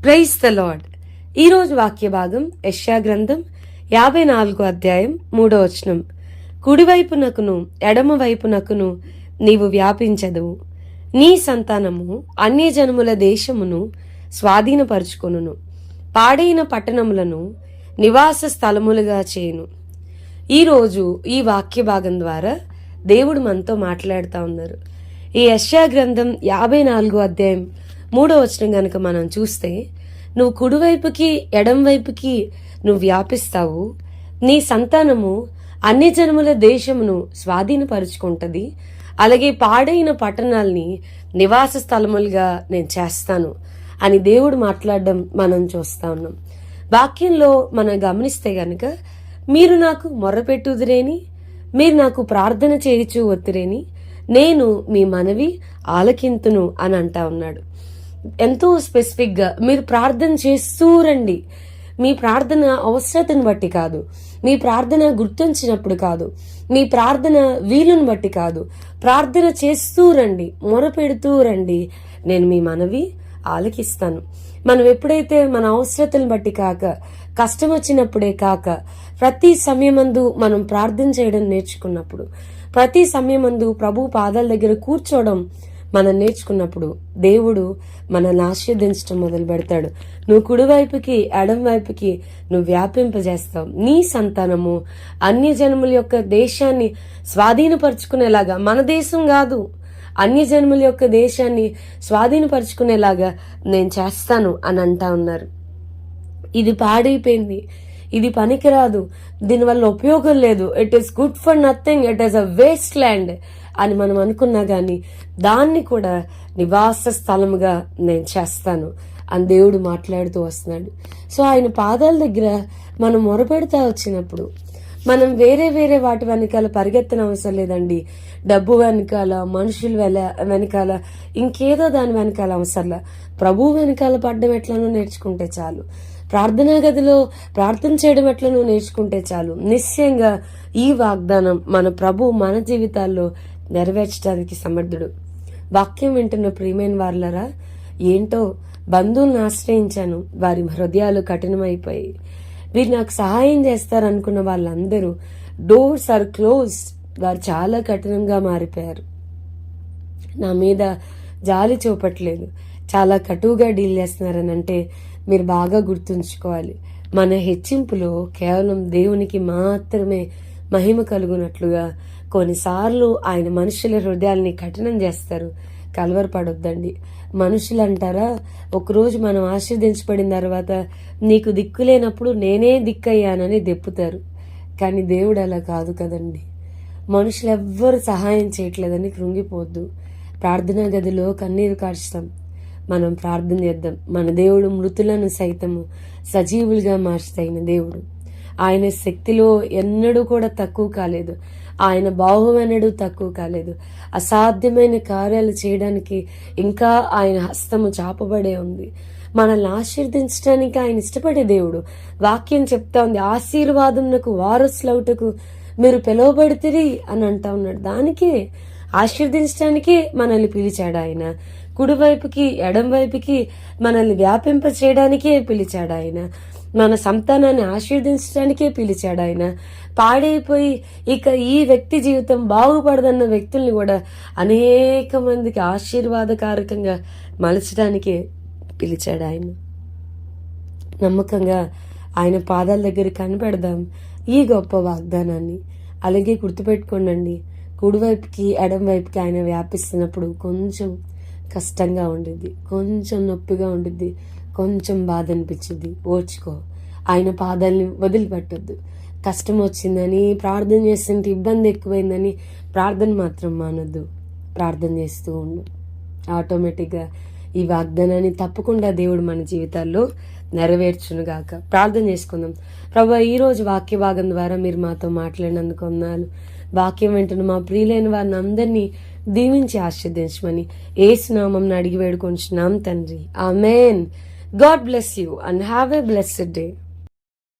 Praise the lord. ఈరోజు వాక్య భాగం యెషయా గ్రంథం 54 అధ్యాయం 3వ వచనం. కుడివైపునకును ఎడమ వైపునకును నీవు వ్యాపించదువు, నీ సంతానము అన్యజనముల దేశమును స్వాధీనపరుచుకొనును, పాడైన పట్టణములను నివాస స్థలములుగా చేయును. ఈరోజు ఈ వాక్య భాగం ద్వారా దేవుడు మనతో మాట్లాడుతూ ఉన్నారు. ఈ యెషయా గ్రంథం 54 అధ్యాయం 3వ వచనం గనుక మనం చూస్తే, నువ్వు కుడివైపుకి ఎడం వైపుకి నువ్వు వ్యాపిస్తావు, నీ సంతానము అన్ని జనముల దేశమును స్వాధీనపరుచుకుంటది, అలాగే పాడైన పట్టణాల్ని నివాస స్థలములుగా నేను చేస్తాను అని దేవుడు మాట్లాడడం మనం చూస్తా ఉన్నాం. వాక్యంలో మనం గమనిస్తే గనక, మీరు నాకు మొర్రపెట్టుదురేని, మీరు నాకు ప్రార్థన చేయుచు వత్తురేని, నేను మీ మనవి ఆలకింతును అని అంటా ఉన్నాడు. ఎంతో స్పెసిఫిక్ గా మీరు ప్రార్థన చేస్తూ రండి. మీ ప్రార్థన అవసరతను బట్టి కాదు, మీ ప్రార్థన గుర్తించినప్పుడు కాదు, మీ ప్రార్థన వీలును బట్టి కాదు, ప్రార్థన చేస్తూ రండి, మొరపెడుతూ రండి, నేను మీ మనవి ఆలకిస్తాను. మనం ఎప్పుడైతే మన అవసరతను బట్టి కాక, కష్టం వచ్చినప్పుడే కాక, ప్రతి సమయమందు మనం ప్రార్థన చేయడం నేర్చుకున్నప్పుడు, ప్రతి సమయమందు ప్రభు పాదాల దగ్గర కూర్చోవడం మనం నేర్చుకున్నప్పుడు, దేవుడు మనల్ని ఆశీర్వదించడం మొదలు పెడతాడు. నువ్వు కుడివైపుకి ఎడం వైపుకి నువ్వు వ్యాపింపజేస్తావు. నీ సంతానము అన్య జనముల యొక్క దేశాన్ని స్వాధీనపరుచుకునేలాగా, మన దేశం కాదు, అన్య జనముల యొక్క దేశాన్ని స్వాధీనపరుచుకునేలాగా నేను చేస్తాను అని అంటా ఉన్నారు. ఇది పాడైపోయింది, ఇది పనికిరాదు, దీనివల్ల ఉపయోగం లేదు, it is good for nothing, it is a waste land అని మనం అనుకున్నా గాని, దాన్ని కూడా నివాస స్థలముగా నేను చేస్తాను అని దేవుడు మాట్లాడుతూ వస్తున్నాడు. సో ఆయన పాదాల దగ్గర మనం మొరపెడతా వచ్చినప్పుడు, మనం వేరే వేరే వాటి వెనకాల పరిగెత్తన అవసరం లేదండి. డబ్బు వెనకాల, మనుషుల వెనకాల, ఇంకేదో దాని వెనకాల అవసరంలా. ప్రభు వెనకాల పడ్డం ఎట్లనో నేర్చుకుంటే చాలు, ప్రార్థనా గదిలో ప్రార్థన చేయడం ఎట్లనో నేర్చుకుంటే చాలు. నిశ్చయంగా ఈ వాగ్దానం మన ప్రభు మన జీవితాల్లో నెరవేర్చడానికి సమర్థుడు. వాక్యం వింటున్న ప్రియమైన వారులరా, ఏంటో బంధువులను ఆశ్రయించాను, వారి హృదయాలు కఠినమైపోయి, వీరు నాకు సహాయం చేస్తారనుకున్న వాళ్ళందరూ డోర్స్ ఆర్ క్లోజ్, వారు చాలా కఠినంగా మారిపోయారు, నా మీద జాలి చూపట్లేదు, చాలా కటువుగా డీల్ చేస్తున్నారని అంటే మీరు బాగా గుర్తుంచుకోవాలి. మన హెచ్చింపులో కేవలం దేవునికి మాత్రమే మహిమ కలుగునట్లుగా కొన్నిసార్లు ఆయన మనుషుల హృదయాల్ని కఠినం చేస్తారు. కలవరపడొద్దండి. మనుషులు అంటారా, ఒకరోజు మనం ఆశీర్దించబడిన తర్వాత నీకు దిక్కు లేనప్పుడు నేనే దిక్కయ్యానని దెప్పుతారు. కానీ దేవుడు అలా కాదు కదండి. మనుషులు ఎవ్వరు సహాయం చేయట్లేదని కృంగిపోద్దు. ప్రార్థనా గదిలో కన్నీరు కార్చుతాం, మనం ప్రార్థన చేద్దాం. మన దేవుడు మృతులను సైతము సజీవులుగా మార్చుతైన దేవుడు. ఆయన శక్తిలో ఎన్నడూ కూడా తక్కువ కాలేదు, ఆయన బాహువెన్నడూ తక్కువ కాలేదు. అసాధ్యమైన కార్యాలు చేయడానికి ఇంకా ఆయన హస్తము చాపబడే ఉంది. మనల్ని ఆశీర్దించడానికి ఆయన ఇష్టపడే దేవుడు. వాక్యం చెప్తా ఉంది, ఆశీర్వాదంకు వారసులవుటకు మీరు పిలువబడితిరి అని అంటా ఉన్నాడు. దానికే ఆశీర్దించడానికే మనల్ని పిలిచాడు ఆయన. కుడివైపుకి ఎడం వైపుకి మనల్ని వ్యాపింప చేయడానికే పిలిచాడు ఆయన. మన సంతానాన్ని ఆశీర్దించడానికే పిలిచాడు ఆయన. పాడైపోయి ఇక ఈ వ్యక్తి జీవితం బాగుపడదన్న వ్యక్తుల్ని కూడా అనేక మందికి ఆశీర్వాదకారకంగా మలచడానికే పిలిచాడు ఆయన. నమ్మకంగా ఆయన పాదాల దగ్గర కనిపెడదాం ఈ గొప్ప వాగ్దానాన్ని. అలాగే గుర్తుపెట్టుకోండి, కుడివైపుకి ఎడం వైపుకి ఆయన వ్యాపిస్తున్నప్పుడు కొంచెం కష్టంగా ఉండిద్ది, కొంచెం నొప్పిగా ఉండిద్ది, కొంచెం బాధ అనిపించింది. ఓర్చుకో, ఆయన పాదాలని వదిలిపెట్టొద్దు. కష్టం వచ్చిందని ప్రార్థన చేస్తుంటే ఇబ్బంది ఎక్కువైందని ప్రార్థన మాత్రం మానొద్దు. ప్రార్థన చేస్తూ ఉండు. ఆటోమేటిక్గా ఈ వాగ్దానాన్ని తప్పకుండా దేవుడు మన జీవితాల్లో నెరవేర్చునుగాక. ప్రార్థన చేసుకుందాం. ప్రభువా, ఈరోజు వాక్య భాగం ద్వారా మీరు మాతో మాట్లాడినందుకు వందనాలు. వాక్యం వింటున్న మా ప్రియులైన వారిని అందరినీ దీవించి ఆశీర్వదించమని యేసు నామమున అడిగి వేడుకొంచున్నాం తండ్రి. ఆమేన్. God bless you and have a blessed day.